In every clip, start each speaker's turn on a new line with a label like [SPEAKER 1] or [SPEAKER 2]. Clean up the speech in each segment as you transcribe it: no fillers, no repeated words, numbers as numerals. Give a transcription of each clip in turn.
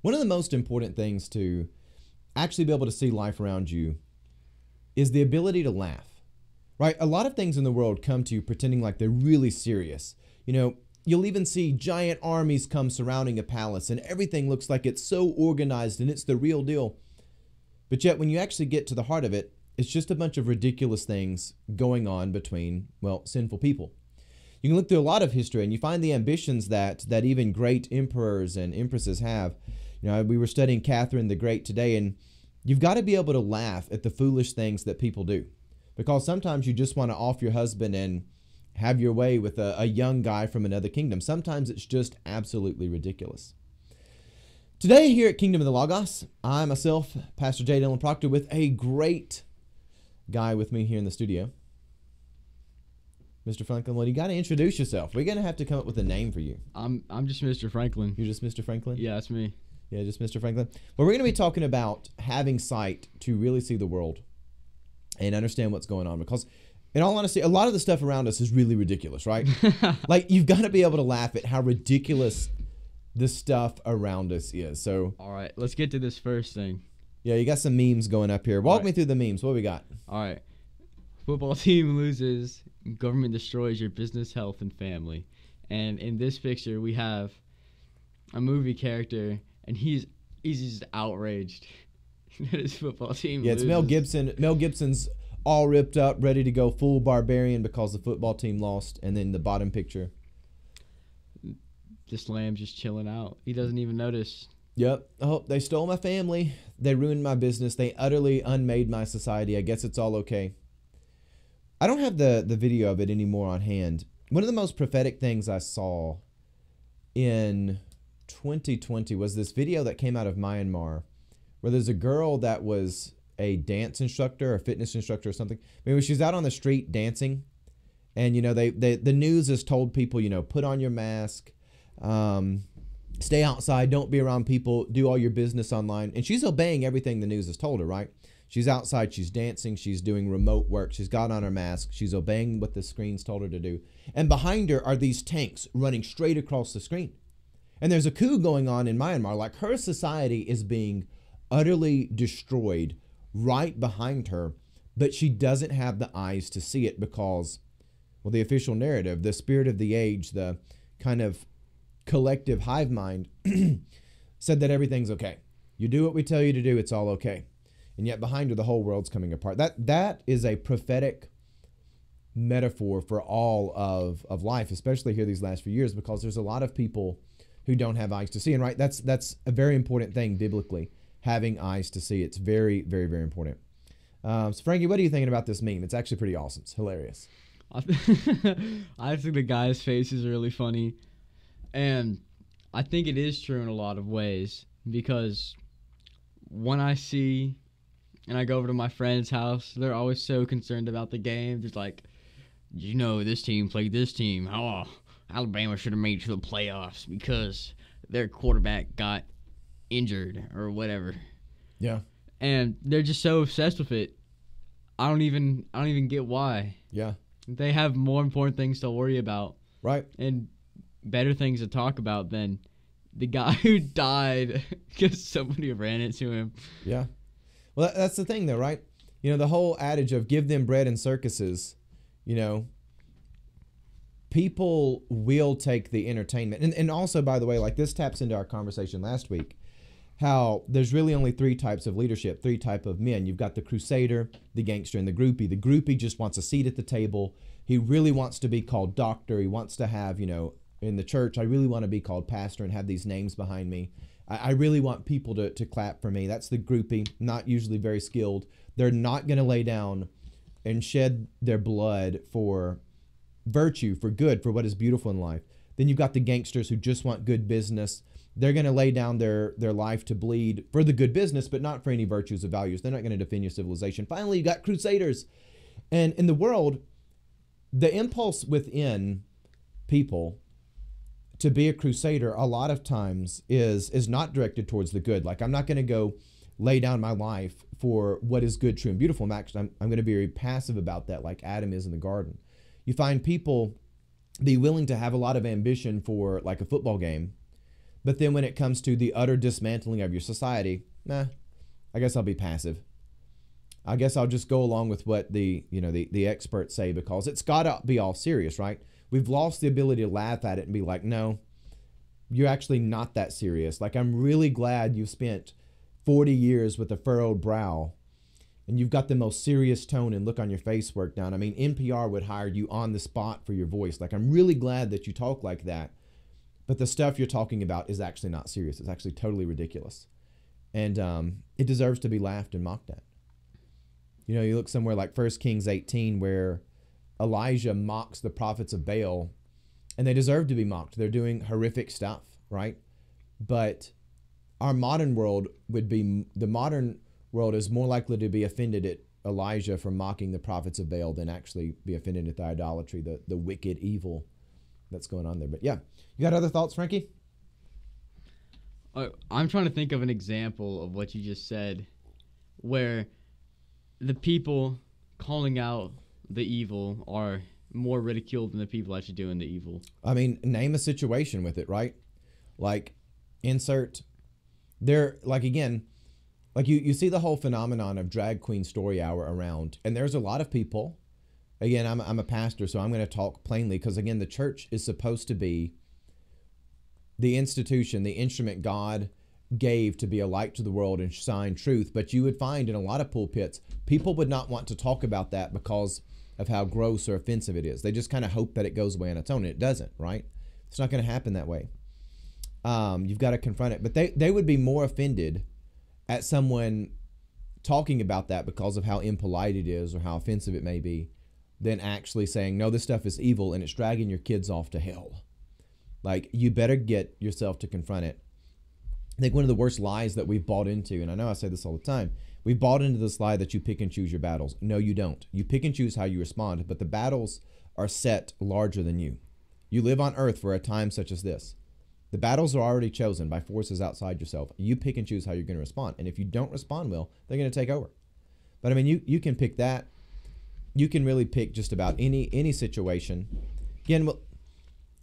[SPEAKER 1] One of the most important things to actually be able to see life around you is the ability to laugh, right? A lot of things in the world come to you pretending like they're really serious. You'll even see giant armies come surrounding a palace and everything looks like it's so organized and it's the real deal. But yet when you actually get to the heart of it, it's just a bunch of ridiculous things going on between, well, sinful people. You can look through a lot of history and you find the ambitions that even great emperors and empresses have. We were studying Catherine the Great today, and you've got to be able to laugh at the foolish things that people do. Because sometimes you just want to off your husband and have your way with a young guy from another kingdom. Sometimes it's just absolutely ridiculous. Today here at Kingdom of the Logos, I myself, Pastor J. Dillon Proctor, with a great guy with me here in the studio. Mr. Franklin, well, you got to introduce yourself. We're going to have to come up with a name for you.
[SPEAKER 2] I'm just Mr. Franklin.
[SPEAKER 1] You're just Mr. Franklin?
[SPEAKER 2] Yeah, that's me.
[SPEAKER 1] Yeah, just Mr. Franklin. Well, we're going to be talking about having sight to really see the world and understand what's going on. Because, in all honesty, a lot of the stuff around us is really ridiculous, right? Like, you've got to be able to laugh at how ridiculous the stuff around us is. So,
[SPEAKER 2] all right, let's get to this first thing.
[SPEAKER 1] Yeah, you got some memes going up here. Walk me through the memes. What do we got?
[SPEAKER 2] All right. Football team loses. Government destroys your business, health, and family. And in this picture, we have a movie character, and he's just outraged that his football team loses.
[SPEAKER 1] It's Mel Gibson. Mel Gibson's all ripped up, ready to go full barbarian because the football team lost. And then the bottom picture,
[SPEAKER 2] this lamb's just chilling out. He doesn't even notice.
[SPEAKER 1] Yep. Oh, they stole my family. They ruined my business. They utterly unmade my society. I guess it's all okay. I don't have the video of it anymore on hand. One of the most prophetic things I saw in 2020 was this video that came out of Myanmar where there's a girl that was a dance instructor or fitness instructor or something. Maybe she's out on the street dancing, and the news has told people, put on your mask, stay outside, don't be around people, do all your business online. And she's obeying everything the news has told her, right? She's outside, she's dancing, she's doing remote work, she's got on her mask, she's obeying what the screens told her to do. And behind her are these tanks running straight across the screen. And there's a coup going on in Myanmar. Like, her society is being utterly destroyed right behind her, but she doesn't have the eyes to see it because, well, the official narrative, the spirit of the age, the kind of collective hive mind said that everything's okay. You do what we tell you to do, it's all okay. And yet behind her, the whole world's coming apart. That is a prophetic metaphor for all of life, especially here these last few years, because there's a lot of people who don't have eyes to see. And right, that's a very important thing biblically, having eyes to see. It's very, very, very important. So Frankie, what are you thinking about this meme? It's actually pretty awesome. It's hilarious.
[SPEAKER 2] I think the guy's face is really funny. And I think it is true in a lot of ways, because when I see and I go over to my friend's house, they're always so concerned about the game. There's like, this team played this team. Oh, Alabama should have made it to the playoffs because their quarterback got injured or whatever.
[SPEAKER 1] Yeah.
[SPEAKER 2] And they're just so obsessed with it. I don't even get why.
[SPEAKER 1] Yeah.
[SPEAKER 2] They have more important things to worry about.
[SPEAKER 1] Right.
[SPEAKER 2] And better things to talk about than the guy who died because somebody ran into him.
[SPEAKER 1] Yeah. Well, that's the thing, though, right? The whole adage of give them bread and circuses, people will take the entertainment. And also, by the way, like, this taps into our conversation last week, how there's really only three types of leadership, three types of men. You've got the crusader, the gangster, and the groupie. The groupie just wants a seat at the table. He really wants to be called doctor. He wants to have, in the church, I really want to be called pastor and have these names behind me. I really want people to clap for me. That's the groupie, not usually very skilled. They're not going to lay down and shed their blood for virtue, for good, for what is beautiful in life. Then you've got the gangsters who just want good business. They're going to lay down their life to bleed for the good business, but not for any virtues or values. They're not going to defend your civilization. Finally, you got crusaders. And in the world, the impulse within people to be a crusader a lot of times is not directed towards the good. Like, I'm not going to go lay down my life for what is good, true, and beautiful. I'm going to be very passive about that, like Adam is in the garden. You find people be willing to have a lot of ambition for, like, a football game, But then when it comes to the utter dismantling of your society, nah, I guess I'll be passive. I guess I'll just go along with what the experts say, because it's got to be all serious, right? We've lost the ability to laugh at it and be like, no, you're actually not that serious. Like, I'm really glad you've spent 40 years with a furrowed brow and you've got the most serious tone and look on your face worked down. I mean, NPR would hire you on the spot for your voice. Like, I'm really glad that you talk like that. But the stuff you're talking about is actually not serious. It's actually totally ridiculous. And it deserves to be laughed and mocked at. You know, you look somewhere like 1 Kings 18 where Elijah mocks the prophets of Baal, and they deserve to be mocked. They're doing horrific stuff, right? But our modern world is more likely to be offended at Elijah for mocking the prophets of Baal than actually be offended at the idolatry, the wicked evil that's going on there. But yeah, you got other thoughts, Frankie?
[SPEAKER 2] I'm trying to think of an example of what you just said where the people calling out the evil are more ridiculed than the people actually doing the evil. I
[SPEAKER 1] mean, name a situation with it, right? Like, insert there, like, again, like you see the whole phenomenon of drag queen story hour around, and there's a lot of people. Again, I'm a pastor, so I'm going to talk plainly, because again, the church is supposed to be the institution, the instrument God gave to be a light to the world and shine truth. But you would find in a lot of pulpits, people would not want to talk about that because of how gross or offensive it is. They just kind of hope that it goes away on its own, and it doesn't, right? It's not going to happen that way. You've got to confront it. But they would be more offended at someone talking about that because of how impolite it is or how offensive it may be, than actually saying, no, this stuff is evil and it's dragging your kids off to hell. Like, you better get yourself to confront it. I think one of the worst lies that we've bought into, and I know I say this all the time, we've bought into this lie that you pick and choose your battles. No, you don't. You pick and choose how you respond, but the battles are set larger than you. You live on earth for a time such as this. The battles are already chosen by forces outside yourself. You pick and choose how you're going to respond. And if you don't respond well, they're going to take over. But I mean, you can pick that. You can really pick just about any situation. Again,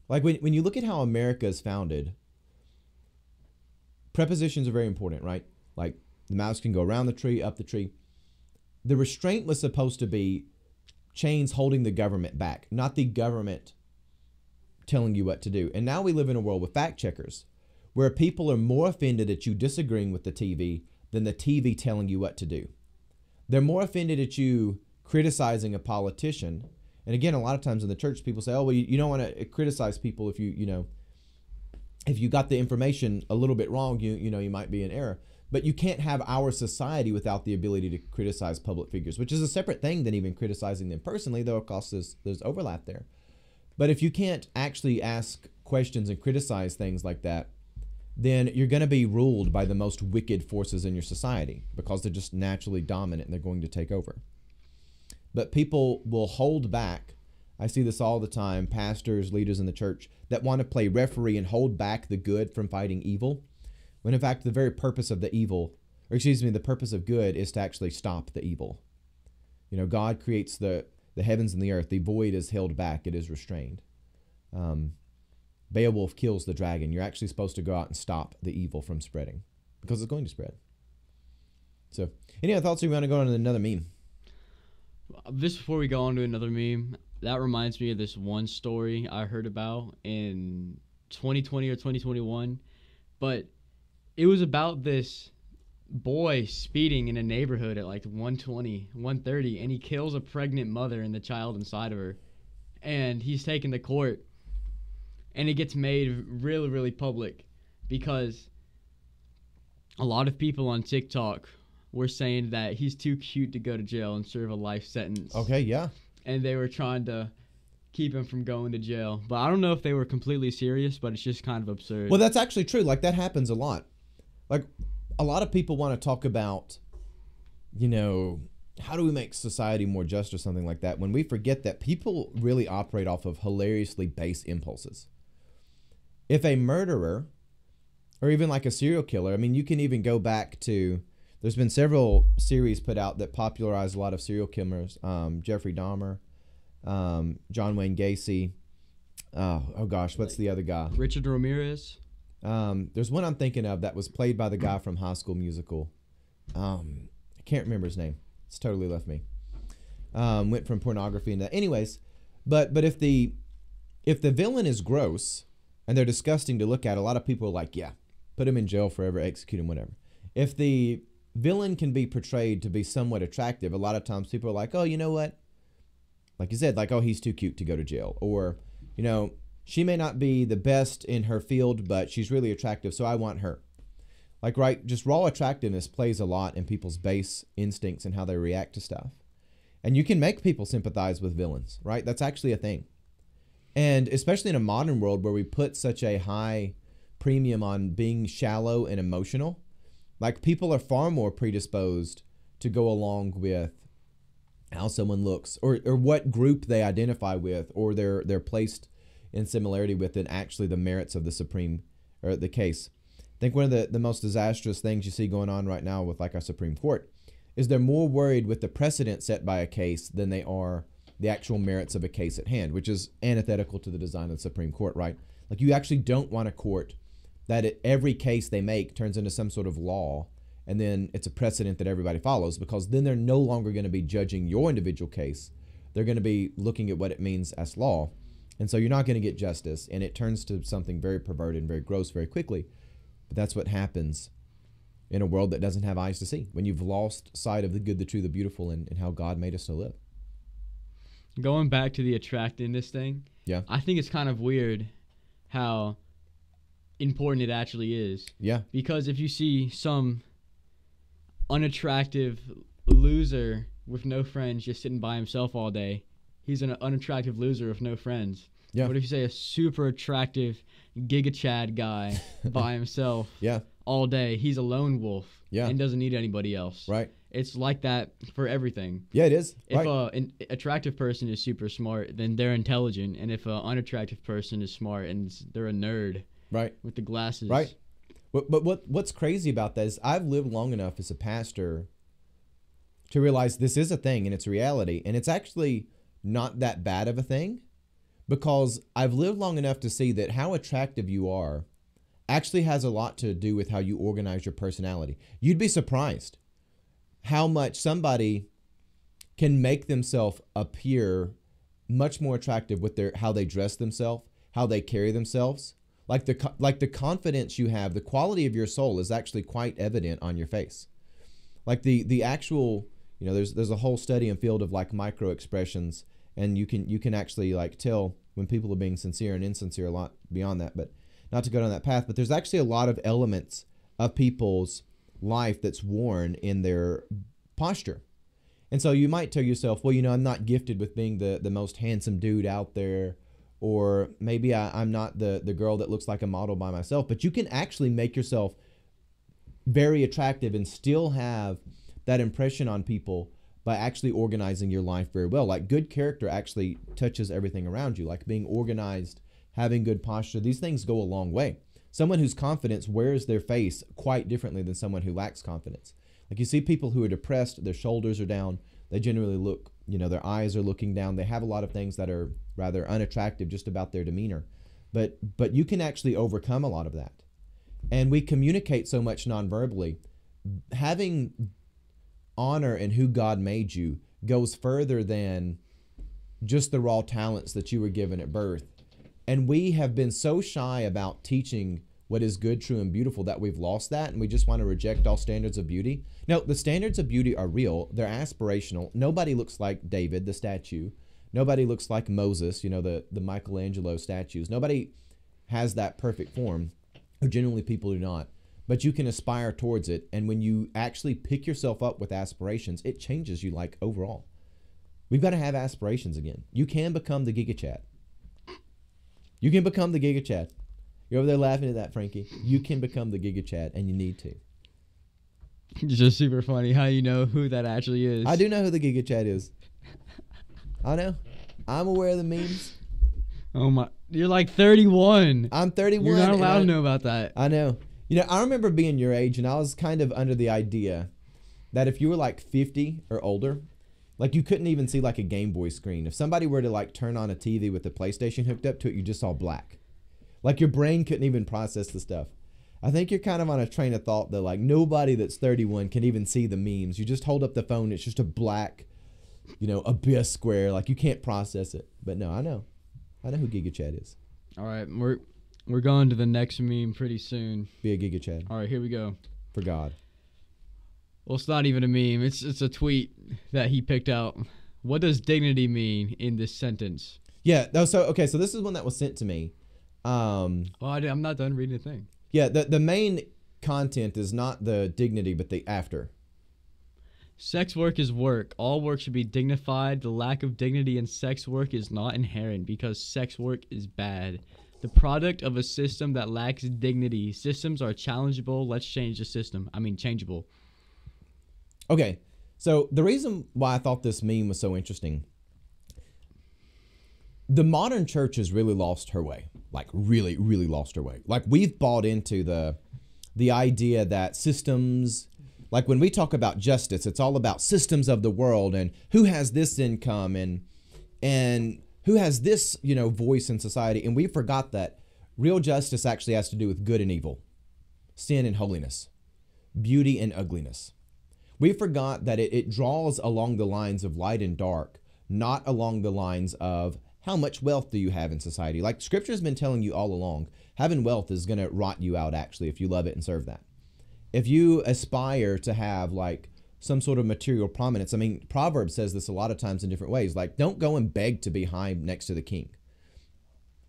[SPEAKER 1] like when you look at how America is founded, prepositions are very important, right? Like, the mouse can go around the tree, up the tree. The restraint was supposed to be chains holding the government back, not the government telling you what to do. And now we live in a world with fact checkers, where people are more offended at you disagreeing with the TV than the TV telling you what to do. They're more offended at you criticizing a politician. And again, a lot of times in the church, people say, oh, well, you don't want to criticize people if if you got the information a little bit wrong, you might be in error. But you can't have our society without the ability to criticize public figures, which is a separate thing than even criticizing them personally, though of course there's overlap there. But if you can't actually ask questions and criticize things like that, then you're going to be ruled by the most wicked forces in your society, because they're just naturally dominant and they're going to take over. But people will hold back. I see this all the time, pastors, leaders in the church that want to play referee and hold back the good from fighting evil, when in fact the very purpose of the purpose of good is to actually stop the evil. God creates the heavens and the earth. The void is held back. It is restrained. Beowulf kills the dragon. You're actually supposed to go out and stop the evil from spreading, because it's going to spread. So, any other thoughts, or you want to go on to another meme?
[SPEAKER 2] Just before we go on to another meme, that reminds me of this one story I heard about in 2020 or 2021. But it was about this boy speeding in a neighborhood at like 120, 130, and he kills a pregnant mother and the child inside of her. And he's taken to court, and it gets made really, really public, because a lot of people on TikTok were saying that he's too cute to go to jail and serve a life sentence.
[SPEAKER 1] Okay, yeah.
[SPEAKER 2] And they were trying to keep him from going to jail. But I don't know if they were completely serious, but it's just kind of absurd.
[SPEAKER 1] Well, that's actually true. Like, that happens a lot. Like, a lot of people want to talk about, how do we make society more just or something like that, when we forget that people really operate off of hilariously base impulses. If a murderer, or even like a serial killer, I mean, you can even go back to, there's been several series put out that popularized a lot of serial killers. Jeffrey Dahmer, John Wayne Gacy. Oh gosh, what's the other guy?
[SPEAKER 2] Richard Ramirez.
[SPEAKER 1] There's one I'm thinking of that was played by the guy from High School Musical. I can't remember his name. It's totally left me. Went from pornography into anyways, but if the villain is gross and they're disgusting to look at, a lot of people are like, yeah, put him in jail forever, execute him, whatever. If the villain can be portrayed to be somewhat attractive, a lot of times people are like, oh, you know what? Like you said, like, oh, he's too cute to go to jail. Or, you know, she may not be the best in her field, but she's really attractive, so I want her. Like, right, just raw attractiveness plays a lot in people's base instincts and how they react to stuff. And you can make people sympathize with villains, right? That's actually a thing. And especially in a modern world where we put such a high premium on being shallow and emotional, like, people are far more predisposed to go along with how someone looks or what group they identify with or they're placed in similarity with than actually the merits of the Supreme or the case. I think one of the most disastrous things you see going on right now with like our Supreme Court is they're more worried with the precedent set by a case than they are the actual merits of a case at hand, which is antithetical to the design of the Supreme Court, right? Like, you actually don't want a court that every case they make turns into some sort of law and then it's a precedent that everybody follows, because then they're no longer going to be judging your individual case. They're going to be looking at what it means as law. And so you're not going to get justice, and it turns to something very perverted and very gross very quickly. But that's what happens in a world that doesn't have eyes to see, when you've lost sight of the good, the true, the beautiful, and how God made us to live.
[SPEAKER 2] Going back to the attractiveness thing,
[SPEAKER 1] yeah,
[SPEAKER 2] I think it's kind of weird how important it actually is.
[SPEAKER 1] Yeah.
[SPEAKER 2] Because if you see some unattractive loser with no friends just sitting by himself all day, he's an unattractive loser with no friends.
[SPEAKER 1] Yeah.
[SPEAKER 2] What if you say a super attractive Giga Chad guy by himself
[SPEAKER 1] yeah.
[SPEAKER 2] all day? He's a lone wolf and doesn't need anybody else.
[SPEAKER 1] Right.
[SPEAKER 2] It's like that for everything.
[SPEAKER 1] Yeah, it is.
[SPEAKER 2] If an attractive person is super smart, then they're intelligent. And if an unattractive person is smart and they're a nerd with the glasses.
[SPEAKER 1] Right. But what's crazy about that is I've lived long enough as a pastor to realize this is a thing and it's a reality. And it's actually not that bad of a thing, because I've lived long enough to see that how attractive you are actually has a lot to do with how you organize your personality. You'd be surprised how much somebody can make themselves appear much more attractive with how they dress themselves, how they carry themselves. Like the confidence you have, the quality of your soul is actually quite evident on your face. Like the actual, you know, there's a whole study and field of like micro expressions, and you can actually like tell when people are being sincere and insincere a lot beyond that, but not to go down that path. But there's actually a lot of elements of people's life that's worn in their posture. And so you might tell yourself, well, you know, I'm not gifted with being the most handsome dude out there, or maybe I'm not the girl that looks like a model by myself, but you can actually make yourself very attractive and still have that impression on people by actually organizing your life very well. Like, good character actually touches everything around you, like being organized, having good posture. These things go a long way. Someone who's confident wears their face quite differently than someone who lacks confidence. Like, you see people who are depressed, their shoulders are down, they generally look, you know, their eyes are looking down. They have a lot of things that are rather unattractive just about their demeanor. But you can actually overcome a lot of that. And we communicate so much non-verbally. Having honor in who God made you goes further than just the raw talents that you were given at birth. And we have been so shy about teaching what is good, true, and beautiful that we've lost that, and we just want to reject all standards of beauty. No, the standards of beauty are real. They're aspirational. Nobody looks like David, the statue. Nobody looks like Moses, you know, the Michelangelo statues. Nobody has that perfect form, or generally people do not. But you can aspire towards it, and when you actually pick yourself up with aspirations, it changes you, like, overall. We've got to have aspirations again. You can become the Giga Chad. You can become the Giga Chad. You're over there laughing at that, Frankie. You can become the Giga Chad, and you need to.
[SPEAKER 2] It's just super funny how you know who that actually is.
[SPEAKER 1] I do know who the Giga Chad is. I know. I'm aware of the memes.
[SPEAKER 2] Oh my! You're like 31.
[SPEAKER 1] I'm 31.
[SPEAKER 2] You're not allowed to know about that.
[SPEAKER 1] I know. You know, I remember being your age, and I was kind of under the idea that if you were like 50 or older, like, you couldn't even see like a Game Boy screen. If somebody were to like turn on a TV with the PlayStation hooked up to it, you just saw black. Like your brain couldn't even process the stuff. I think you're kind of on a train of thought that like nobody that's 31 can even see the memes. You just hold up the phone, it's just a black, abyss square. Like you can't process it. But no, I know who Giga Chad is.
[SPEAKER 2] All right, we're going to the next meme pretty soon.
[SPEAKER 1] Be a Giga Chad.
[SPEAKER 2] All right, here we go.
[SPEAKER 1] For God.
[SPEAKER 2] Well, it's not even a meme. It's a tweet that he picked out. What does dignity mean in this sentence?
[SPEAKER 1] Yeah. No. So this is one that was sent to me.
[SPEAKER 2] I'm not done reading the thing.
[SPEAKER 1] Yeah. The main content is not the dignity, but the after.
[SPEAKER 2] Sex work is work. All work should be dignified. The lack of dignity in sex work is not inherent because sex work is bad. The product of a system that lacks dignity. Systems are challengeable. Let's change the system. Changeable.
[SPEAKER 1] Okay. So the reason why I thought this meme was so interesting, the modern church has really lost her way. Like really, really lost her way. Like we've bought into the idea that systems, like when we talk about justice, it's all about systems of the world and who has this income and who has this, voice in society. And we forgot that real justice actually has to do with good and evil, sin and holiness, beauty and ugliness. We forgot that it draws along the lines of light and dark, not along the lines of how much wealth do you have in society. Like Scripture has been telling you all along, having wealth is going to rot you out actually if you love it and serve that. If you aspire to have like some sort of material prominence, Proverbs says this a lot of times in different ways, like don't go and beg to be high next to the king.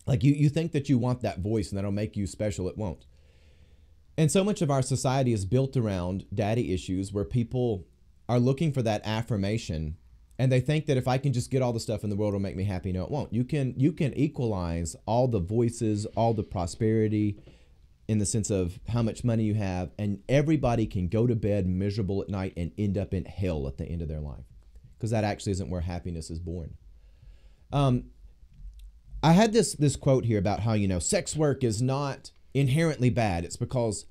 [SPEAKER 1] Like you think that you want that voice and that'll make you special, it won't. And so much of our society is built around daddy issues where people are looking for that affirmation and they think that if I can just get all the stuff in the world, it'll make me happy. No, it won't. You can equalize all the voices, all the prosperity in the sense of how much money you have, and everybody can go to bed miserable at night and end up in hell at the end of their life because that actually isn't where happiness is born. I had this quote here about how, sex work is not inherently bad. It's because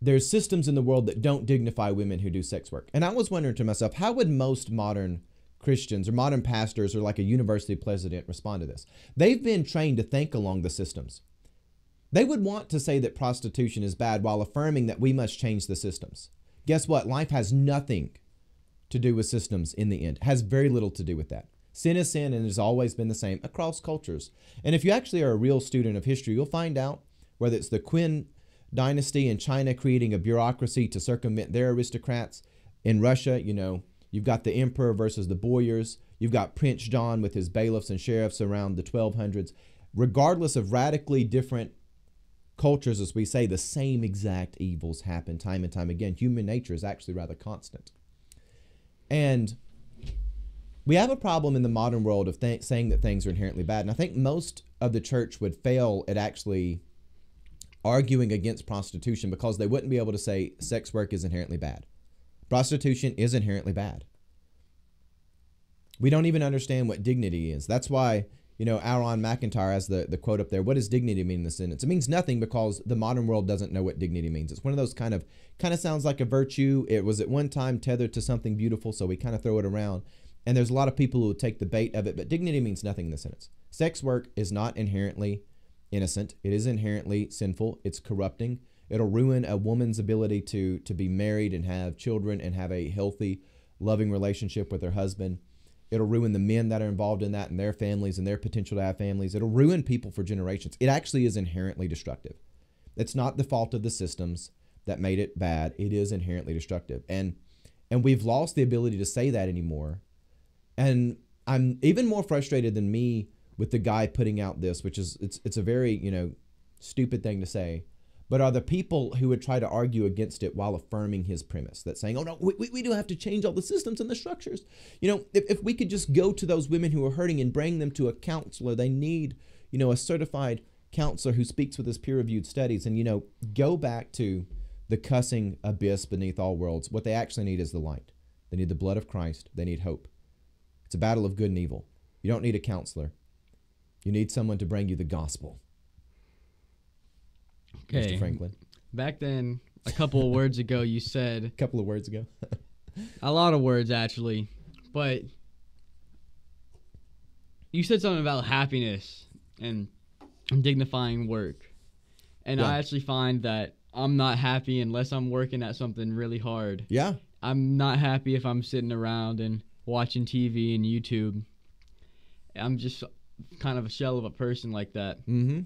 [SPEAKER 1] there's systems in the world that don't dignify women who do sex work. And I was wondering to myself, how would most modern Christians or modern pastors or like a university president respond to this? They've been trained to think along the systems. They would want to say that prostitution is bad while affirming that we must change the systems. Guess what? Life has nothing to do with systems in the end. It has very little to do with that. Sin is sin and has always been the same across cultures. And if you actually are a real student of history, you'll find out whether it's the Qin dynasty in China creating a bureaucracy to circumvent their aristocrats. In Russia, you've got the emperor versus the boyars. You've got Prince John with his bailiffs and sheriffs around the 1200s. Regardless of radically different cultures, as we say, the same exact evils happen time and time again. Human nature is actually rather constant. And we have a problem in the modern world of saying that things are inherently bad. And I think most of the church would fail at actually arguing against prostitution because they wouldn't be able to say sex work is inherently bad. Prostitution is inherently bad. We don't even understand what dignity is. That's why, Aaron McIntyre has the quote up there. What does dignity mean in this sentence? It means nothing because the modern world doesn't know what dignity means. It's one of those kind of sounds like a virtue. It was at one time tethered to something beautiful, so we kind of throw it around. And there's a lot of people who take the bait of it, but dignity means nothing in this sentence. Sex work is not inherently innocent. It is inherently sinful. It's corrupting. It'll ruin a woman's ability to be married and have children and have a healthy, loving relationship with her husband. It'll ruin the men that are involved in that and their families and their potential to have families. It'll ruin people for generations. It actually is inherently destructive. It's not the fault of the systems that made it bad. It is inherently destructive. And we've lost the ability to say that anymore. And I'm even more frustrated than me with the guy putting out this, which is, it's a very, stupid thing to say, but are the people who would try to argue against it while affirming his premise, that saying, oh no, we do have to change all the systems and the structures. If we could just go to those women who are hurting and bring them to a counselor, they need, a certified counselor who speaks with his peer-reviewed studies and, go back to the cussing abyss beneath all worlds. What they actually need is the light. They need the blood of Christ. They need hope. It's a battle of good and evil. You don't need a counselor. You need someone to bring you the gospel.
[SPEAKER 2] Okay.
[SPEAKER 1] Mr. Franklin.
[SPEAKER 2] Back then, a couple of words ago, you said...
[SPEAKER 1] A couple of words ago.
[SPEAKER 2] A lot of words, actually. But you said something about happiness. And dignifying work. And
[SPEAKER 1] Yeah.
[SPEAKER 2] I actually find that I'm not happy unless I'm working at something really hard.
[SPEAKER 1] Yeah.
[SPEAKER 2] I'm not happy if I'm sitting around and watching TV and YouTube. I'm just kind of a shell of a person like that.
[SPEAKER 1] Mm-hmm.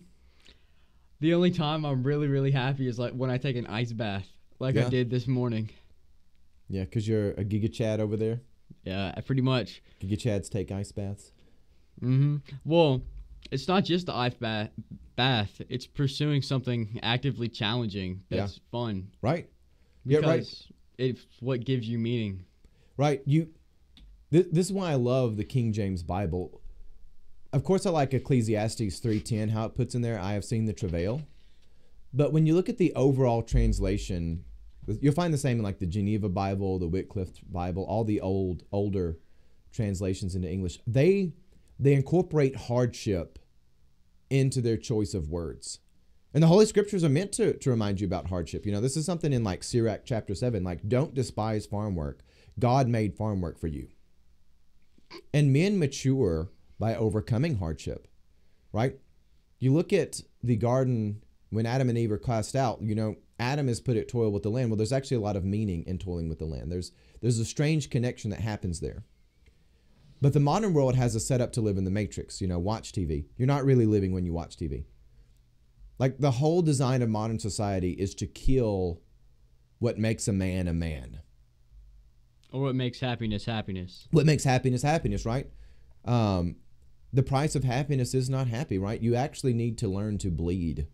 [SPEAKER 2] The only time I'm really, really happy is like when I take an ice bath, like I
[SPEAKER 1] Yeah.
[SPEAKER 2] did this morning.
[SPEAKER 1] Yeah, because you're a Giga Chad over there.
[SPEAKER 2] Yeah, pretty much.
[SPEAKER 1] Giga Chads take ice baths.
[SPEAKER 2] Well, it's not just the ice bath. It's pursuing something actively challenging that's fun.
[SPEAKER 1] Right. Yeah, right.
[SPEAKER 2] Because it's what gives you meaning.
[SPEAKER 1] Right. This is why I love the King James Bible. Of course, I like Ecclesiastes 3:10, how it puts in there, I have seen the travail. But when you look at the overall translation, you'll find the same in like the Geneva Bible, the Wycliffe Bible, all the older translations into English. They incorporate hardship into their choice of words. And the Holy Scriptures are meant to remind you about hardship. You know, this is something in like Sirach chapter 7, like don't despise farm work. God made farm work for you. And men mature by overcoming hardship, right? You look at the garden when Adam and Eve are cast out, you know, Adam is put at toil with the land. Well, there's actually a lot of meaning in toiling with the land. There's a strange connection that happens there. But the modern world has a setup to live in the matrix, you know, watch TV. You're not really living when you watch TV. Like the whole design of modern society is to kill what makes a man,
[SPEAKER 2] Or what makes happiness happiness.
[SPEAKER 1] what makes happiness happiness, right? The price of happiness is not happy, right? You actually need to learn to bleed.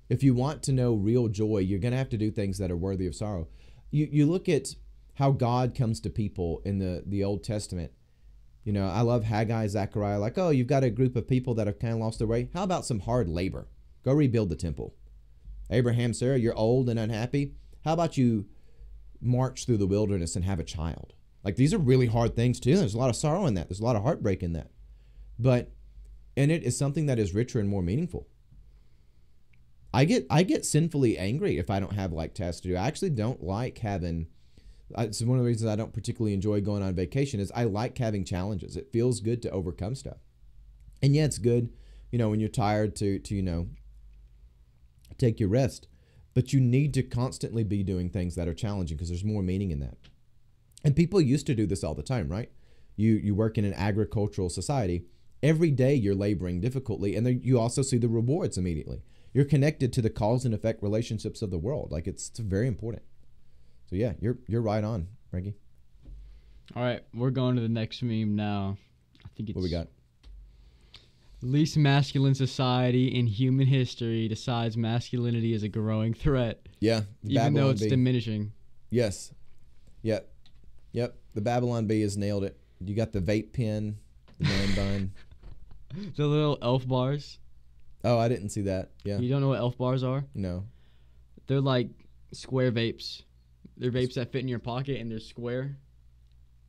[SPEAKER 1] If you want to know real joy, you're going to have to do things that are worthy of sorrow. You look at how God comes to people in the Old Testament. You know, I love Haggai, Zechariah, like, oh, you've got a group of people that have kind of lost their way. How about some hard labor? Go rebuild the temple. Abraham, Sarah, you're old and unhappy. How about you march through the wilderness and have a child? Like, these are really hard things too. There's a lot of sorrow in that. There's a lot of heartbreak in that. But in it is something that is richer and more meaningful. I get sinfully angry if I don't have like tasks to do. I actually don't like having. It's one of the reasons I don't particularly enjoy going on vacation is I like having challenges. It feels good to overcome stuff. And yeah, it's good, you know, when you're tired to you know, take your rest. But you need to constantly be doing things that are challenging because there's more meaning in that. And people used to do this all the time, right? You work in an agricultural society. Every day you're laboring difficultly, and then you also see the rewards immediately. You're connected to the cause and effect relationships of the world. Like it's very important. So yeah, you're right on, Frankie.
[SPEAKER 2] All right, we're going to the next meme now. I think it's
[SPEAKER 1] What we got?
[SPEAKER 2] least masculine society in human history decides masculinity is a growing threat,
[SPEAKER 1] Yeah,
[SPEAKER 2] even though it's
[SPEAKER 1] Bee.
[SPEAKER 2] diminishing.
[SPEAKER 1] Yes. Yep. The Babylon Bee has nailed it. You got the vape pen, the man bun.
[SPEAKER 2] The little elf bars.
[SPEAKER 1] Oh, I didn't see that. Yeah.
[SPEAKER 2] You don't know what elf bars are?
[SPEAKER 1] No.
[SPEAKER 2] They're like square vapes. They're vapes that fit in your pocket and they're square.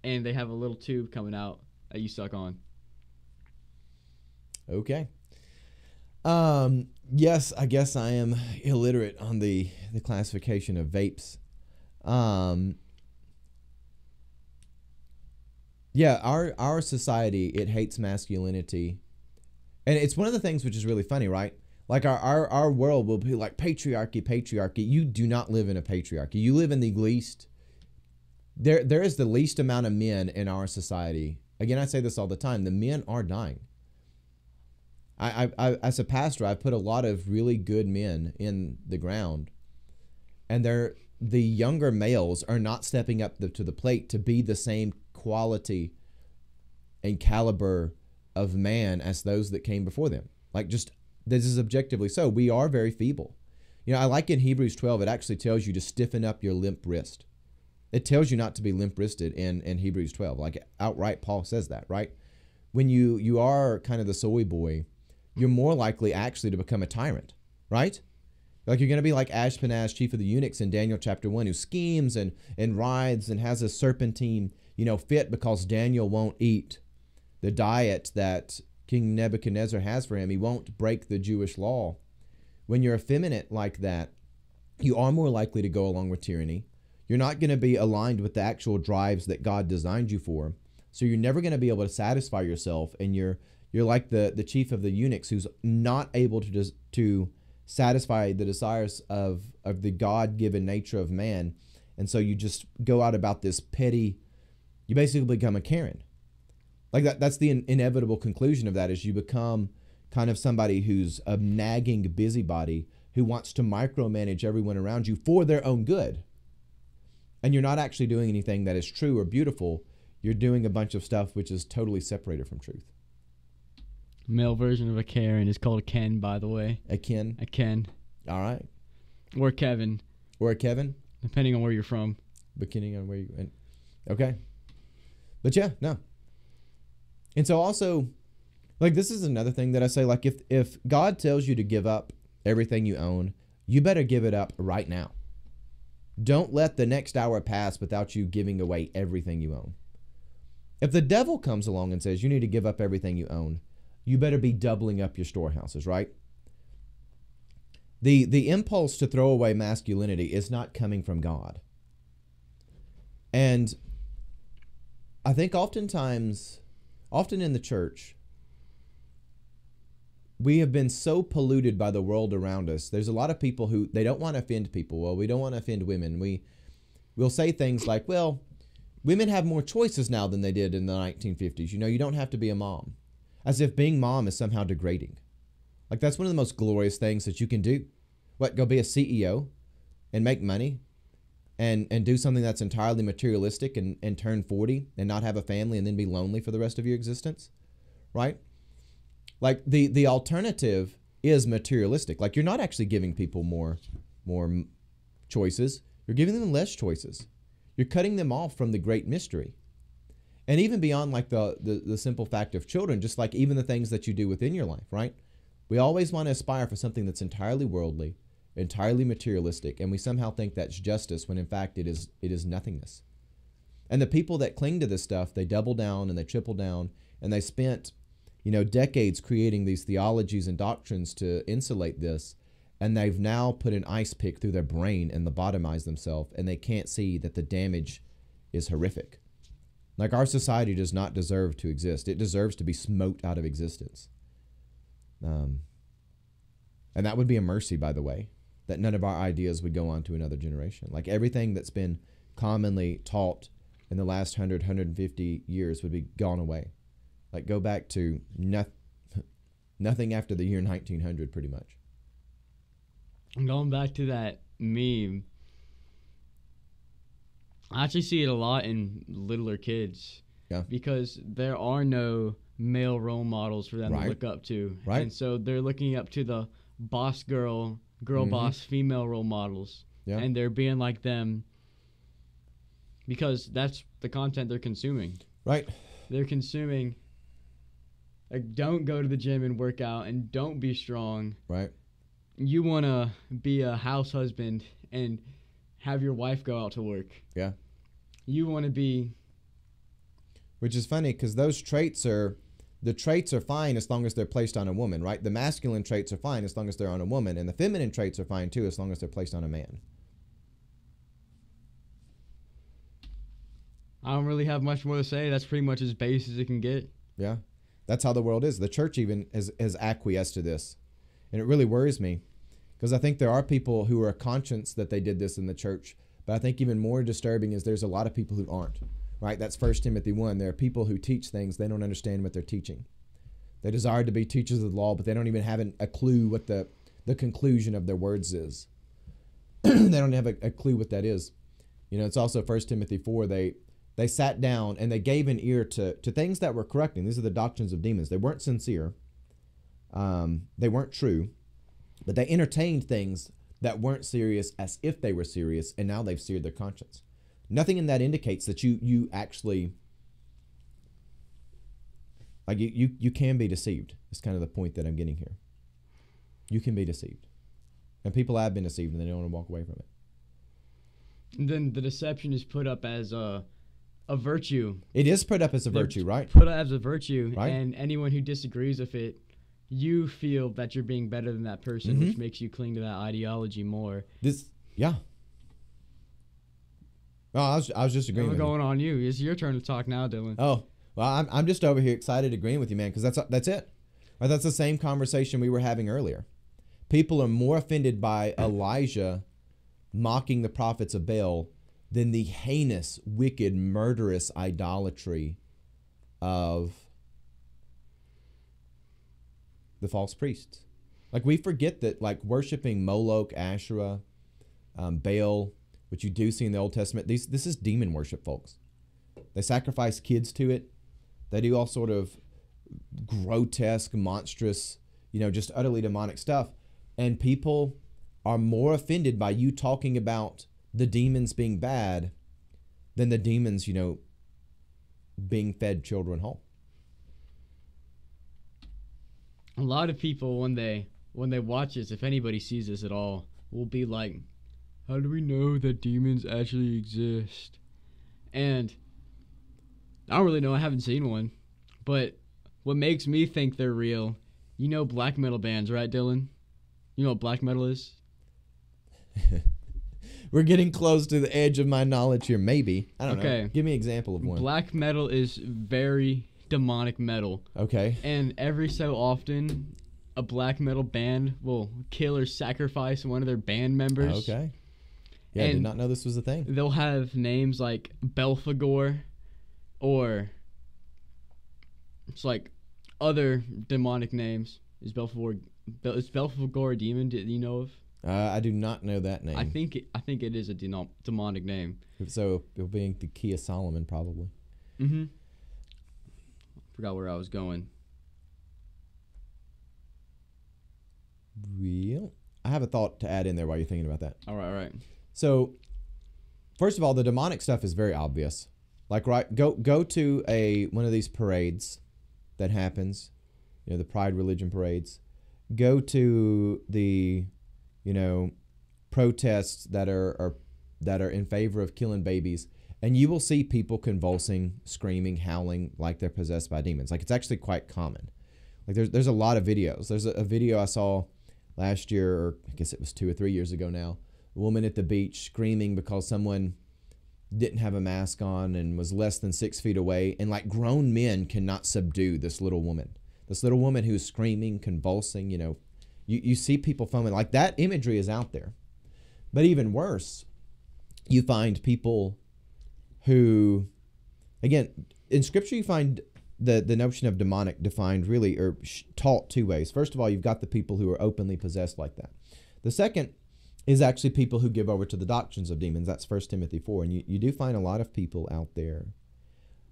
[SPEAKER 2] And they have a little tube coming out that you suck on.
[SPEAKER 1] Okay. Yes, I guess I am illiterate on the classification of vapes. Yeah, our society, it hates masculinity. And it's one of the things which is really funny, right? Like our world will be like patriarchy. You do not live in a patriarchy. You live in the least. There is the least amount of men in our society. Again, I say this all the time. The men are dying. I as a pastor, I put a lot of really good men in the ground, and the younger males are not stepping up to the plate to be the same quality and caliber of man as those that came before them. Like, just this is objectively so. We are very feeble. You know, I like in Hebrews 12, it actually tells you to stiffen up your limp wrist. It tells you not to be limp-wristed in Hebrews 12. Like, outright, Paul says that, right? When you are kind of the soy boy, you're more likely actually to become a tyrant, right? Like, you're going to be like Ashpenaz, chief of the eunuchs in Daniel chapter 1, who schemes and rides and has a serpentine, fit because Daniel won't eat the diet that King Nebuchadnezzar has for him. He won't break the Jewish law. When you're effeminate like that, you are more likely to go along with tyranny. You're not going to be aligned with the actual drives that God designed you for. So you're never going to be able to satisfy yourself, and you're You're like the chief of the eunuchs who's not able to satisfy the desires of the God-given nature of man. And so you just go out about this petty, you basically become a Karen. Like that's the inevitable conclusion of that, is you become kind of somebody who's a nagging busybody who wants to micromanage everyone around you for their own good. And you're not actually doing anything that is true or beautiful. You're doing a bunch of stuff which is totally separated from truth.
[SPEAKER 2] Male version of a Karen is called a Ken, by the way.
[SPEAKER 1] A Ken?
[SPEAKER 2] A Ken.
[SPEAKER 1] All right.
[SPEAKER 2] Or Kevin.
[SPEAKER 1] Or a Kevin?
[SPEAKER 2] Depending on where you're from.
[SPEAKER 1] Depending on where you went. Okay. But yeah, no. And so also, like, this is another thing that I say, like, if God tells you to give up everything you own, you better give it up right now. Don't let the next hour pass without you giving away everything you own. If the devil comes along and says you need to give up everything you own, you better be doubling up your storehouses, right? The impulse to throw away masculinity is not coming from God. And I think often in the church, we have been so polluted by the world around us. There's a lot of people who, they don't want to offend people. Well, we don't want to offend women. We'll say things like, well, women have more choices now than they did in the 1950s. You know, you don't have to be a mom. As if being mom is somehow degrading. Like, that's one of the most glorious things that you can do. What, go be a CEO and make money and do something that's entirely materialistic and turn 40 and not have a family and then be lonely for the rest of your existence, right? Like, the alternative is materialistic. Like, you're not actually giving people more choices. You're giving them less choices. You're cutting them off from the great mystery. And even beyond, like, the simple fact of children, just like even the things that you do within your life, right? We always want to aspire for something that's entirely worldly, entirely materialistic, and we somehow think that's justice when in fact it is nothingness. And the people that cling to this stuff, they double down and they triple down, and they spent, decades creating these theologies and doctrines to insulate this, and they've now put an ice pick through their brain and lobotomized themselves, and they can't see that the damage is horrific. Like, our society does not deserve to exist. It deserves to be smote out of existence. And that would be a mercy, by the way, that none of our ideas would go on to another generation. Like, everything that's been commonly taught in the last 100, 150 years would be gone away. Like, go back to nothing after the year 1900, pretty much.
[SPEAKER 2] Going back to that meme, I actually see it a lot in littler kids.
[SPEAKER 1] Yeah.
[SPEAKER 2] Because there are no male role models for them to look up to.
[SPEAKER 1] Right.
[SPEAKER 2] And so they're looking up to the boss girl boss female role models.
[SPEAKER 1] Yeah.
[SPEAKER 2] And they're being like them because that's the content they're consuming.
[SPEAKER 1] Right.
[SPEAKER 2] They're consuming, like, don't go to the gym and work out and don't be strong.
[SPEAKER 1] Right.
[SPEAKER 2] You want to be a house husband and have your wife go out to work.
[SPEAKER 1] Yeah.
[SPEAKER 2] You want to be...
[SPEAKER 1] Which is funny because those traits are fine as long as they're placed on a woman, right? The masculine traits are fine as long as they're on a woman, and the feminine traits are fine too as long as they're placed on a man.
[SPEAKER 2] I don't really have much more to say. That's pretty much as base as it can get.
[SPEAKER 1] Yeah. That's how the world is. The church even has acquiesced to this. And it really worries me because I think there are people who are conscious that they did this in the church, but I think even more disturbing is there's a lot of people who aren't. Right, that's 1 Timothy 1. There are people who teach things, they don't understand what they're teaching. They desire to be teachers of the law, but they don't even have a clue what the conclusion of their words is. They don't have a clue what that is. It's also 1 Timothy 4. They sat down and they gave an ear to things that were correcting. These are the doctrines of demons. They weren't sincere. They weren't true. But they entertained things that weren't serious as if they were serious, and now they've seared their conscience. Nothing in that indicates that you actually, like, you can be deceived. It's kind of the point that I'm getting here. You can be deceived. And people have been deceived and they don't want to walk away from it.
[SPEAKER 2] And then the deception is put up as a virtue.
[SPEAKER 1] It is put up as a virtue, right?
[SPEAKER 2] Put up as a virtue,
[SPEAKER 1] right?
[SPEAKER 2] And anyone who disagrees with it, you feel that you're being better than that person, which makes you cling to that ideology more.
[SPEAKER 1] Yeah. Oh, I was just agreeing with you.
[SPEAKER 2] Going on you. It's your turn to talk now, Dylan.
[SPEAKER 1] Oh, Well, I'm just over here excited agreeing with you, man, because that's it. Right, that's the same conversation we were having earlier. People are more offended by Elijah mocking the prophets of Baal than the heinous, wicked, murderous idolatry of the false priests. Like, we forget that, like, worshiping Moloch, Asherah, Baal, which you do see in the Old Testament, this is demon worship, folks. They sacrifice kids to it. They do all sort of grotesque, monstrous, just utterly demonic stuff. And people are more offended by you talking about the demons being bad than the demons, being fed children whole.
[SPEAKER 2] A lot of people, when they watch this, if anybody sees this at all, will be like, how do we know that demons actually exist? And I don't really know. I haven't seen one. But what makes me think they're real, black metal bands, right, Dylan? You know what black metal is?
[SPEAKER 1] We're getting close to the edge of my knowledge here, maybe. I don't know. Give me an example of one.
[SPEAKER 2] Black metal is very demonic metal.
[SPEAKER 1] Okay.
[SPEAKER 2] And every so often, a black metal band will kill or sacrifice one of their band members.
[SPEAKER 1] Okay. Yeah, I did not know this was a thing.
[SPEAKER 2] They'll have names like Belphegor, or it's like other demonic names. Is Belphegor a demon? Do you know of?
[SPEAKER 1] I do not know that name.
[SPEAKER 2] I think it is a demonic name.
[SPEAKER 1] So it'll be the Key of Solomon, probably.
[SPEAKER 2] Mm-hmm. Forgot where I was going.
[SPEAKER 1] Real. I have a thought to add in there while you're thinking about that.
[SPEAKER 2] All right.
[SPEAKER 1] So, first of all, the demonic stuff is very obvious. Like, right, go to one of these parades that happens, the Pride religion parades. Go to the, protests that are in favor of killing babies, and you will see people convulsing, screaming, howling like they're possessed by demons. Like, it's actually quite common. Like, there's a lot of videos. There's a video I saw last year, or I guess it was 2 or 3 years ago now. A woman at the beach screaming because someone didn't have a mask on and was less than 6 feet away, and like grown men cannot subdue this little woman. This little woman who's screaming, convulsing, you see people foaming. Like, that imagery is out there. But even worse, you find people who, again, in Scripture you find the notion of demonic defined really, or taught two ways. First of all, you've got the people who are openly possessed like that. The second is actually people who give over to the doctrines of demons. That's 1 Timothy 4. And you do find a lot of people out there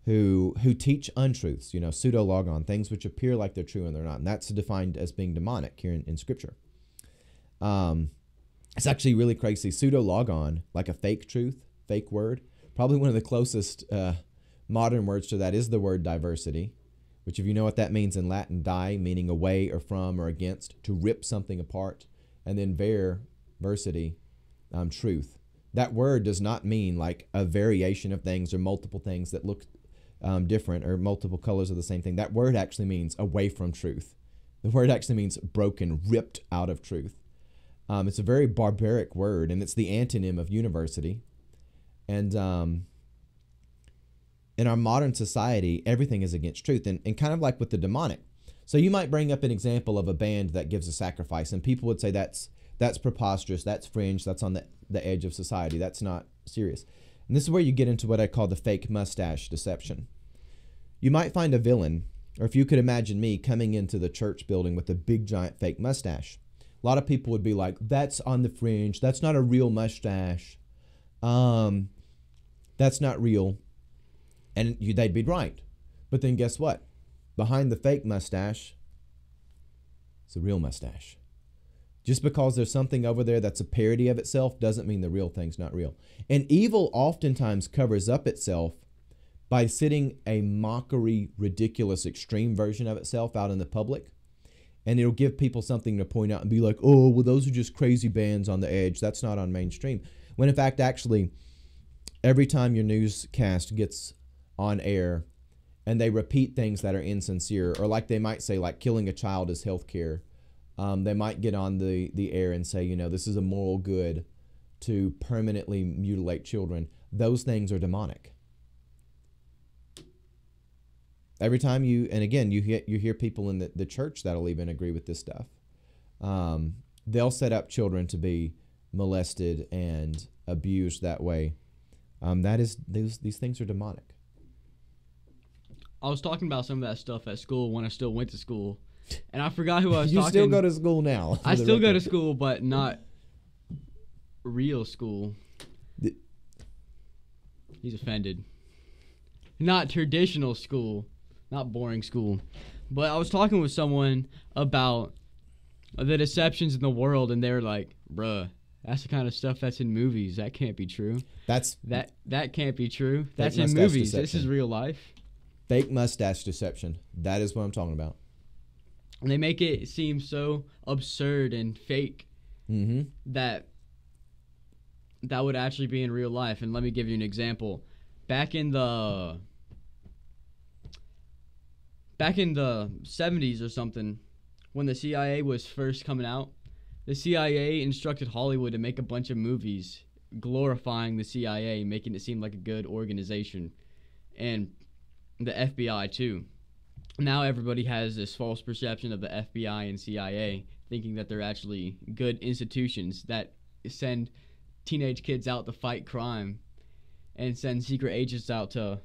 [SPEAKER 1] who teach untruths, pseudo-logon, things which appear like they're true and they're not. And that's defined as being demonic here in Scripture. It's actually really crazy. Pseudo-logon, like a fake truth, fake word. Probably one of the closest modern words to that is the word diversity, which, if you know what that means in Latin, die, meaning away or from or against, to rip something apart, and then versity, truth. That word does not mean like a variation of things or multiple things that look different, or multiple colors of the same thing. That word actually means away from truth. The word actually means broken, ripped out of truth. It's a very barbaric word, and it's the antonym of university. And in our modern society, everything is against truth, and kind of like with the demonic. So you might bring up an example of a band that gives a sacrifice, and people would say that's preposterous, that's fringe, that's on the edge of society, that's not serious. And this is where you get into what I call the fake mustache deception. You might find a villain, or if you could imagine me coming into the church building with a big giant fake mustache. A lot of people would be like, that's on the fringe, that's not a real mustache, that's not real. And they'd be right. But then guess what? Behind the fake mustache, it's a real mustache. Just because there's something over there that's a parody of itself doesn't mean the real thing's not real. And evil oftentimes covers up itself by sitting a mockery, ridiculous, extreme version of itself out in the public. And it'll give people something to point out and be like, oh, well, those are just crazy bands on the edge. That's not on mainstream. When in fact, actually, every time your newscast gets on air and they repeat things that are insincere, or like they might say, like killing a child is healthcare, they might get on the air and say, this is a moral good to permanently mutilate children. Those things are demonic. Every time you hear people in the church that'll even agree with this stuff. They'll set up children to be molested and abused that way. These things are demonic.
[SPEAKER 2] I was talking about some of that stuff at school when I still went to school, and I forgot who I was
[SPEAKER 1] You
[SPEAKER 2] talking.
[SPEAKER 1] still go to school now.
[SPEAKER 2] I still go to school, but not real school. He's offended. Not traditional school, not boring school. But I was talking with someone about the deceptions in the world, and they were like, bruh, that's the kind of stuff that's in movies. That can't be true. That can't be true. That's in movies. Deception. This is real life.
[SPEAKER 1] Fake mustache deception. That is what I'm talking about.
[SPEAKER 2] And they make it seem so absurd and fake that would actually be in real life. And let me give you an example. Back in the 70s or something, when the CIA was first coming out, the CIA instructed Hollywood to make a bunch of movies glorifying the CIA, making it seem like a good organization. And the FBI too. Now everybody has this false perception of the FBI and CIA, thinking that they're actually good institutions that send teenage kids out to fight crime and send secret agents out to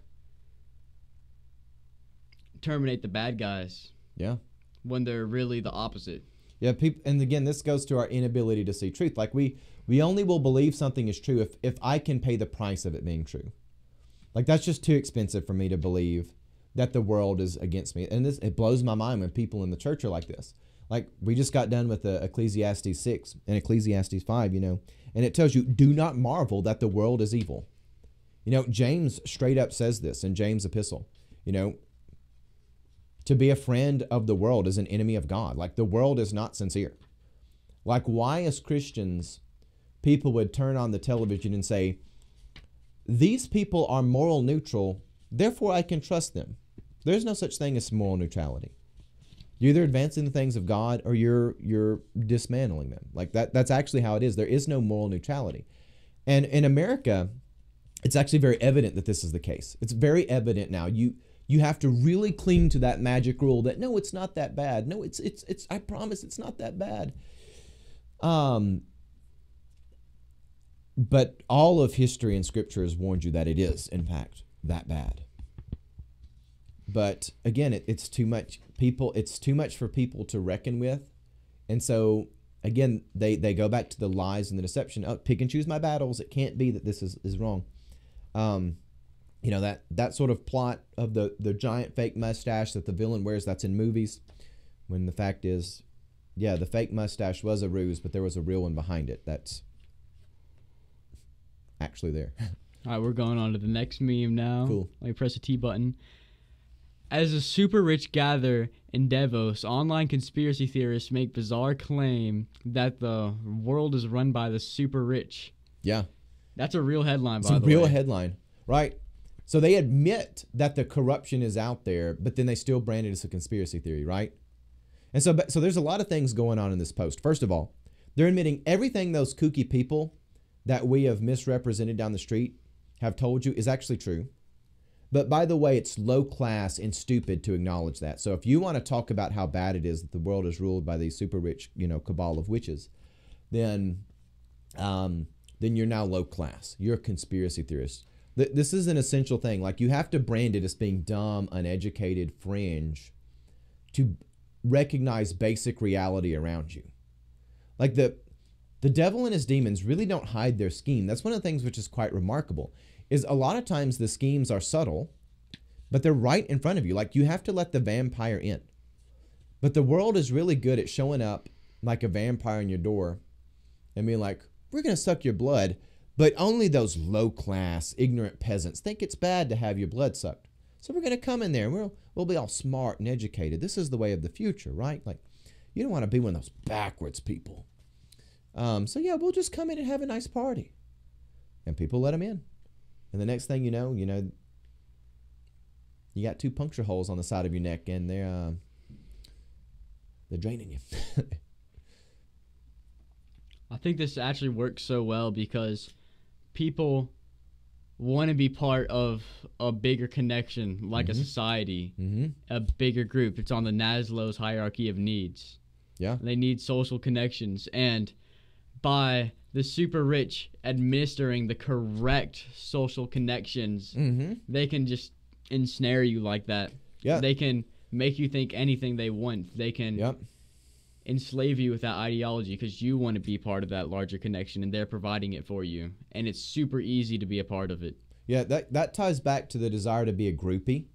[SPEAKER 2] terminate the bad guys.
[SPEAKER 1] Yeah.
[SPEAKER 2] When they're really the opposite.
[SPEAKER 1] Yeah, and again, this goes to our inability to see truth. Like we only will believe something is true if I can pay the price of it being true. Like that's just too expensive for me to believe that the world is against me. And it blows my mind when people in the church are like this. Like we just got done with Ecclesiastes 6 and Ecclesiastes 5, and it tells you, do not marvel that the world is evil. James straight up says this in James' epistle, to be a friend of the world is an enemy of God. Like the world is not sincere. Like why as Christians, people would turn on the television and say, these people are moral neutral, therefore I can trust them. There's no such thing as moral neutrality. You're either advancing the things of God or you're dismantling them. Like that's actually how it is. There is no moral neutrality. And in America, it's actually very evident that this is the case. It's very evident now. You have to really cling to that magic rule that no, it's not that bad. No, it's I promise it's not that bad. But all of history and scripture has warned you that it is, in fact, that bad. But again, it's too much people. It's too much for people to reckon with, and so again, they go back to the lies and the deception. Oh, pick and choose my battles. It can't be that this is wrong. That sort of plot of the giant fake mustache that the villain wears. That's in movies, when the fact is, yeah, the fake mustache was a ruse, but there was a real one behind it. That's actually there.
[SPEAKER 2] All right, we're going on to the next meme now.
[SPEAKER 1] Cool.
[SPEAKER 2] Let me press the T button. As the super rich gather in Davos, online conspiracy theorists make bizarre claim that the world is run by the super rich.
[SPEAKER 1] Yeah.
[SPEAKER 2] That's a real headline, by the way.
[SPEAKER 1] It's a real headline, right? So they admit that the corruption is out there, but then they still brand it as a conspiracy theory, right? And so there's a lot of things going on in this post. First of all, they're admitting everything those kooky people that we have misrepresented down the street have told you is actually true. But by the way, it's low class and stupid to acknowledge that. So if you want to talk about how bad it is that the world is ruled by these super rich, cabal of witches, then you're now low class. You're a conspiracy theorist. This is an essential thing. Like you have to brand it as being dumb, uneducated, fringe to recognize basic reality around you. Like the devil and his demons really don't hide their scheme. That's one of the things which is quite remarkable. Is a lot of times the schemes are subtle, but they're right in front of you. Like you have to let the vampire in. But the world is really good at showing up like a vampire in your door and being like, we're going to suck your blood, but only those low-class, ignorant peasants think it's bad to have your blood sucked. So we're going to come in there and we'll be all smart and educated. This is the way of the future, right? Like you don't want to be one of those backwards people. So yeah, we'll just come in and have a nice party. And people let them in. And the next thing you know, you got 2 puncture holes on the side of your neck, and they're draining you.
[SPEAKER 2] I think this actually works so well because people want to be part of a bigger connection, like a society, a bigger group. It's on the Maslow's hierarchy of needs.
[SPEAKER 1] Yeah.
[SPEAKER 2] They need social connections, and by the super rich administering the correct social connections, they can just ensnare you like that.
[SPEAKER 1] Yeah.
[SPEAKER 2] They can make you think anything they want. They can enslave you with that ideology because you want to be part of that larger connection, and they're providing it for you. And it's super easy to be a part of it.
[SPEAKER 1] Yeah, that ties back to the desire to be a groupie.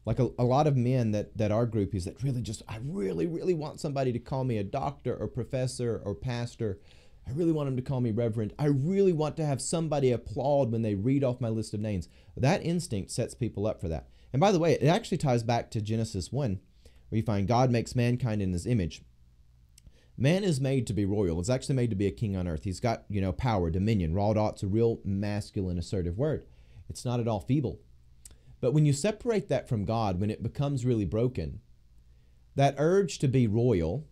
[SPEAKER 1] Like a lot of men that are groupies that really just, I really, really want somebody to call me a doctor or professor or pastor. I really want them to call me reverend. I really want to have somebody applaud when they read off my list of names. That instinct sets people up for that. And by the way, it actually ties back to Genesis 1, where you find God makes mankind in his image. Man is made to be royal. It's actually made to be a king on earth. He's got, power, dominion. Raw dot's a real masculine, assertive word. It's not at all feeble. But when you separate that from God, when it becomes really broken, that urge to be royal,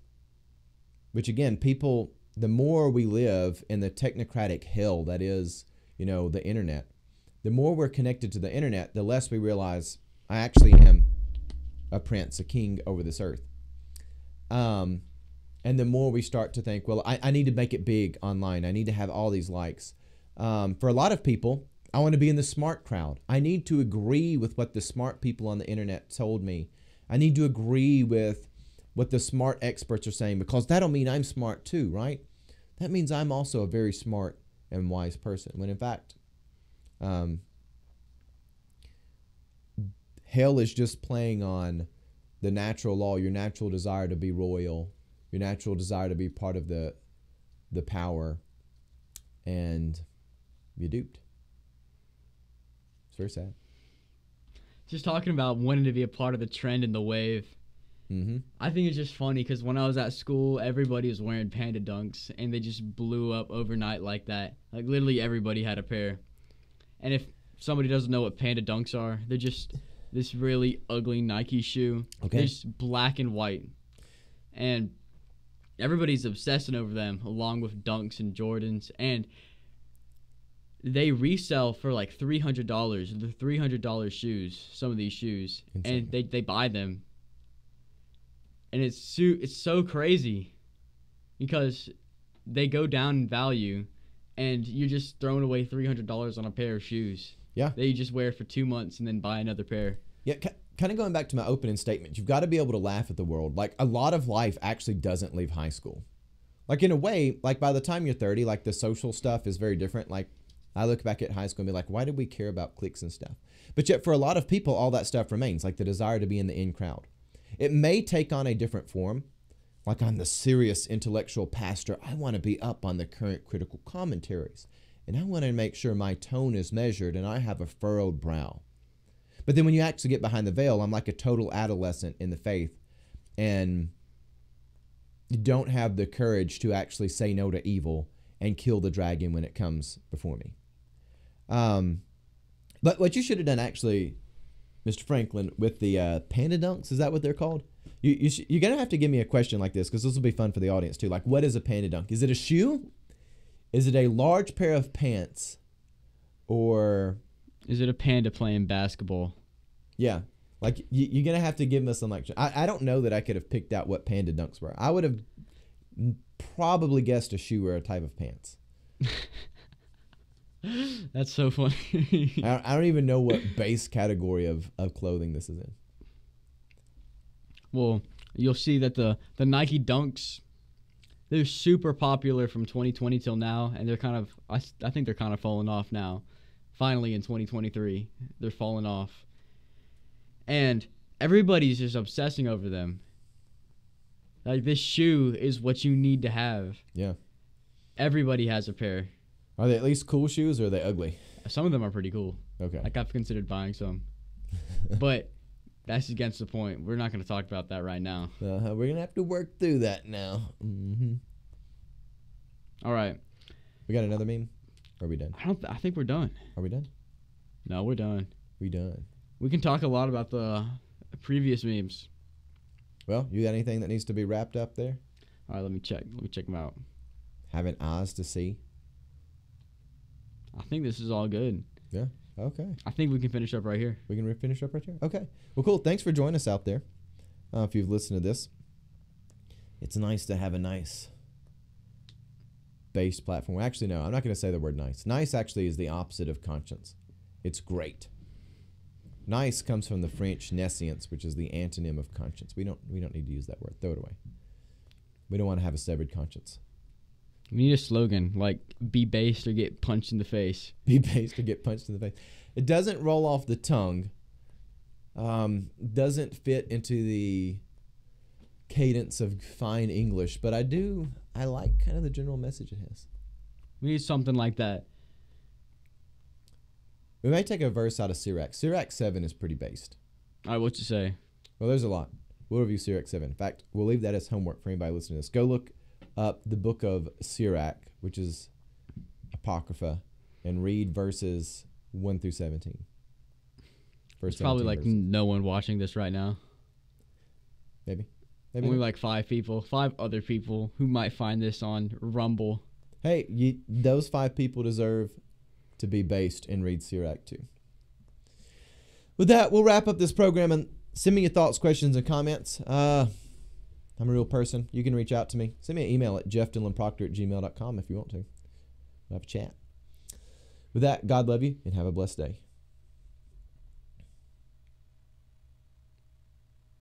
[SPEAKER 1] which again, people, the more we live in the technocratic hell that is, the internet, the more we're connected to the internet, the less we realize I actually am a prince, a king over this earth. And the more we start to think, well, I need to make it big online. I need to have all these likes. For a lot of people, I want to be in the smart crowd. I need to agree with what the smart people on the internet told me. I need to agree with what the smart experts are saying, because that'll mean I'm smart too, right? That means I'm also a very smart and wise person, when in fact, hell is just playing on the natural law, your natural desire to be royal, your natural desire to be part of the power, and you're duped. It's very sad.
[SPEAKER 2] Just talking about wanting to be a part of the trend and the wave. I think it's just funny because when I was at school, everybody was wearing Panda Dunks, and they just blew up overnight like that. Like, literally everybody had a pair. And if somebody doesn't know what Panda Dunks are, they're just this really ugly Nike shoe. Okay. They're just black and white. And everybody's obsessing over them, along with Dunks and Jordans. And they resell for like $300. They're $300 shoes, some of these shoes. Insane. And they buy them. And it's so crazy because they go down in value, and you're just throwing away $300 on a pair of shoes.
[SPEAKER 1] Yeah.
[SPEAKER 2] That you just wear for 2 months and then buy another pair.
[SPEAKER 1] Yeah, kind of going back to my opening statement, you've got to be able to laugh at the world. Like, a lot of life actually doesn't leave high school. Like, in a way, like, by the time you're 30, like, the social stuff is very different. Like, I look back at high school and be like, why did we care about cliques and stuff? But yet, for a lot of people, all that stuff remains, like the desire to be in the in crowd. It may take on a different form. Like, I'm the serious intellectual pastor. I want to be up on the current critical commentaries. And I want to make sure my tone is measured and I have a furrowed brow. But then when you actually get behind the veil, I'm like a total adolescent in the faith. And you don't have the courage to actually say no to evil and kill the dragon when it comes before me. But what you should have done, actually, Mr. Franklin, with the Panda Dunks, is that what they're called? You're going to have to give me a question like this, because this will be fun for the audience too. Like, what is a Panda Dunk? Is it a shoe? Is it a large pair of pants? Or
[SPEAKER 2] is it a panda playing basketball?
[SPEAKER 1] Yeah. Like, you're going to have to give us some lecture. I don't know that I could have picked out what Panda Dunks were. I would have probably guessed a shoe or a type of pants.
[SPEAKER 2] That's so funny.
[SPEAKER 1] I don't even know what base category of clothing this is in.
[SPEAKER 2] Well, you'll see that the Nike Dunks, they're super popular from 2020 till now, and they're kind of, I think they're kind of falling off now. Finally, in 2023, they're falling off. And everybody's just obsessing over them. Like, this shoe is what you need to have.
[SPEAKER 1] Yeah.
[SPEAKER 2] Everybody has a pair.
[SPEAKER 1] Are they at least cool shoes, or are they ugly?
[SPEAKER 2] Some of them are pretty cool.
[SPEAKER 1] Okay.
[SPEAKER 2] Like, I've considered buying some. But that's against the point. We're not going to talk about that right now.
[SPEAKER 1] We're going to have to work through that now. Mm-hmm.
[SPEAKER 2] All right.
[SPEAKER 1] We got another meme? Or are we done?
[SPEAKER 2] I think we're done.
[SPEAKER 1] Are we done?
[SPEAKER 2] No, we're done.
[SPEAKER 1] We done.
[SPEAKER 2] We can talk a lot about the previous memes.
[SPEAKER 1] Well, you got anything that needs to be wrapped up there?
[SPEAKER 2] All right, let me check. Let me check them out.
[SPEAKER 1] Having eyes to see?
[SPEAKER 2] I think this is all good.
[SPEAKER 1] Yeah. Okay.
[SPEAKER 2] I think we can finish up right here.
[SPEAKER 1] We can finish up right here? Okay. Well, cool. Thanks for joining us out there. If you've listened to this, it's nice to have a nice based platform. Actually, no, I'm not going to say the word nice. Nice actually is the opposite of conscience. It's great. Nice comes from the French nescience, which is the antonym of conscience. We don't need to use that word. Throw it away. We don't want to have a severed conscience.
[SPEAKER 2] We need a slogan like "Be based or get punched in the face."
[SPEAKER 1] Be based or get punched in the face. It doesn't roll off the tongue. Doesn't fit into the cadence of fine English, but I like kind of the general message it has.
[SPEAKER 2] We need something like that.
[SPEAKER 1] We may take a verse out of Sirach. Sirach 7 is pretty based.
[SPEAKER 2] All right, what you say?
[SPEAKER 1] Well, there's a lot. We'll review Sirach 7. In fact, we'll leave that as homework for anybody listening to this. Go look up the book of Sirach, which is Apocrypha, and read verses 1 through 17.
[SPEAKER 2] There's probably like
[SPEAKER 1] verses.
[SPEAKER 2] no one watching this right now.
[SPEAKER 1] Maybe
[SPEAKER 2] Only
[SPEAKER 1] not.
[SPEAKER 2] like 5 other people who might find this on Rumble.
[SPEAKER 1] Hey, those 5 people deserve to be based and read Sirach too. With that, we'll wrap up this program and send me your thoughts, questions, and comments. I'm a real person. You can reach out to me. Send me an email at jeffdillonproctor@gmail.com if you want to. We'll have a chat. With that, God love you and have a blessed day.